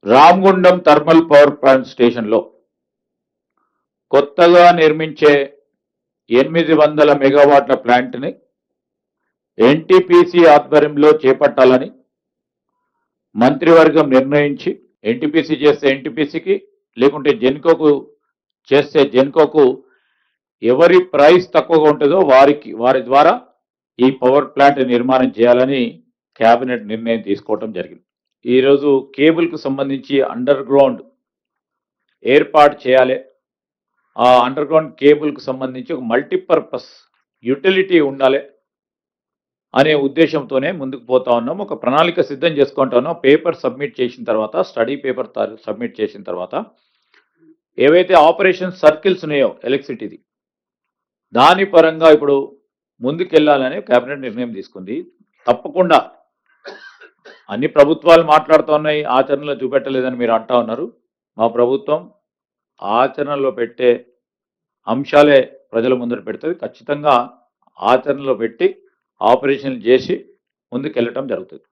Ramagundam thermal power plant స్టేషన్లో కొత్తగా నిర్మించే 800 మెగావాట్ల ప్లాంట్ని ఎన్టీపీసీ ఆధ్వర్యంలో చేపట్టాలని మంత్రివర్గం నిర్ణయించి, ఎన్టీపీసీ చేస్తే ఎన్టీపీసీకి, లేకుంటే జెన్కోకు చేస్తే జెన్కోకు ఎవరి ప్రైస్ తక్కువగా ఉంటుందో వారి ద్వారా ఈ పవర్ ప్లాంట్ నిర్మాణం చేయాలని కేబినెట్ నిర్ణయం తీసుకోవడం జరిగింది. ఈరోజు కేబుల్కు సంబంధించి అండర్ గ్రౌండ్ ఏర్పాటు చేయాలి. ఆ అండర్ గ్రౌండ్ కేబుల్కు సంబంధించి ఒక మల్టీపర్పస్ యూటిలిటీ ఉండాలి అనే ఉద్దేశంతోనే ముందుకు పోతా ఉన్నాం. ఒక ప్రణాళిక సిద్ధం చేసుకుంటా ఉన్నాం. పేపర్ సబ్మిట్ చేసిన తర్వాత, స్టడీ పేపర్ సబ్మిట్ చేసిన తర్వాత ఏవైతే ఆపరేషన్ సర్కిల్స్ ఉన్నాయో ఎలక్ట్రిసిటీది, దాని పరంగా ఇప్పుడు ముందుకెళ్లాలని కేబినెట్ నిర్ణయం తీసుకుంది. తప్పకుండా అన్ని ప్రభుత్వాలు మాట్లాడుతూ ఉన్నాయి, ఆచరణలో చూపెట్టలేదని మీరు అంటా ఉన్నారు. మా ప్రభుత్వం ఆచరణలో పెట్టే అంశాలే ప్రజల ముందర పెడుతుంది. ఖచ్చితంగా ఆచరణలో పెట్టి ఆపరేషన్లు చేసి ముందుకెళ్ళటం జరుగుతుంది.